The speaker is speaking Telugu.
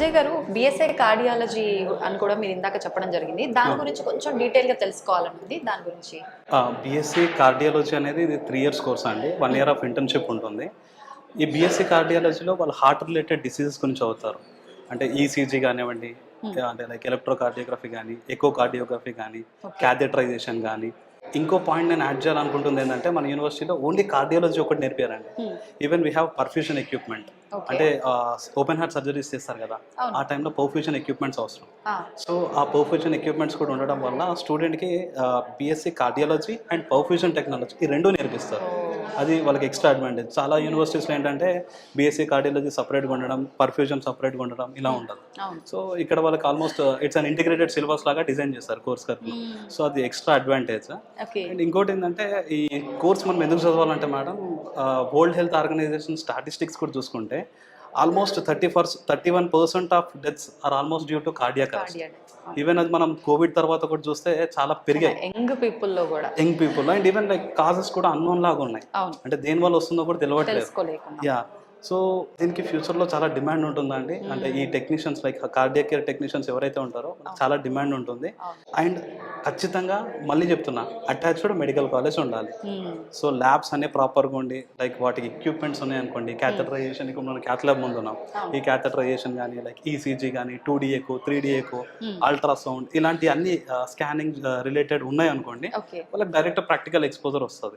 అజయ్ గారు బిఎస్ఐ కార్డియాలజీ అని కూడా మీరు ఇందాక చెప్పడం జరిగింది. దాని గురించి కొంచెం డీటెయిల్‌గా తెలుసుకోవాలని ఉంది. దాని గురించి. బీఎస్సీ కార్డియాలజీ అనేది ఇది 3 ఇయర్స్ కోర్స్ అండి. 1 ఇయర్ ఆఫ్ ఇంటర్న్‌షిప్ ఉంటుంది. ఈ బీఎస్సీ కార్డియాలజీలో వాళ్ళు హార్ట్ రిలేటెడ్ డిసీజెస్ గురించి చదువుతారు. అంటే ఈసీజీ కానివ్వండి, అంటే లైక్ ఎలక్ట్రోకార్డియోగ్రఫీ కానీ, ఎకోకార్డియోగ్రఫీ కానీ, క్యాథెటరైజేషన్ కానీ. ఇంకో పాయింట్ నేను యాడ్ చేయాలనుకుంటుంది ఏంటంటే, మన యూనివర్సిటీలో ఓన్లీ కార్డియాలజీ ఒకటి నేర్పారండి. Even we have perfusion equipment. అంటే ఓపెన్ హార్ట్ సర్జరీస్ చేస్తారు కదా, ఆ టైంలో పర్ఫ్యూషన్ ఎక్విప్మెంట్స్ అవసరం. సో ఆ పర్ఫ్యూషన్ ఎక్విప్మెంట్స్ కూడా ఉండడం వల్ల స్టూడెంట్కి BSc cardiology and perfusion technology ఈ రెండు నేర్పిస్తారు. అది వాళ్ళకి ఎక్స్ట్రా అడ్వాంటేజ్. చాలా యూనివర్సిటీస్లో ఏంటంటే బీఎస్సీ కార్డియాలజీ సపరేట్గా ఉండడం, పర్ఫ్యూషన్ సపరేట్గా ఉండడం ఇలా ఉండదు. సో ఇక్కడ వాళ్ళకి almost it's an integrated syllabus లాగా డిజైన్ చేస్తారు కోర్స్ కర్వ్లో. సో అది ఎక్స్ట్రా అడ్వాంటేజ్. అండ్ ఇంకోటి ఏంటంటే, ఈ కోర్స్ మనం ఎందుకు చదవాలంటే madam, world health organization statistics కూడా చూసుకుంటే almost 31% of deaths are almost due to cardiac arrest. Even అది మనం కోవిడ్ తర్వాత కూడా చూస్తే చాలా పెరిగాయి యంగ్ పీపుల్లో కూడా. Young people and even like causes కూడా అన్నోన్ లాగా ఉన్నాయి. అంటే దేని వల్ల వస్తుందో కూడా తెలియట్లేదు. యా, సో దీనికి ఫ్యూచర్లో చాలా డిమాండ్ ఉంటుందండి. అంటే ఈ technicians like cardiac care technicians ఎవరైతే ఉంటారో చాలా డిమాండ్ ఉంటుంది. అండ్ ఖచ్చితంగా మళ్ళీ చెప్తున్నా, అటాచ్డ్ మెడికల్ కాలేజ్ ఉండాలి. సో ల్యాబ్స్ అనే ప్రాపర్గా ఉండి, లైక్ వాటికి ఎక్విప్మెంట్స్ ఉన్నాయి అనుకోండి, క్యాథెటరైజేషన్, ఇప్పుడు మనం క్యాథ్ ల్యాబ్ ముందు ఉన్నాం, ఈ క్యాథెటరైజేషన్ కానీ, లైక్ ఈసీజీ కానీ, 2D echo, 3D echo, ultrasound, ఇలాంటి అన్ని స్కానింగ్ రిలేటెడ్ ఉన్నాయి అనుకోండి, వాళ్ళకి డైరెక్ట్ ప్రాక్టికల్ ఎక్స్పోజర్ వస్తుంది.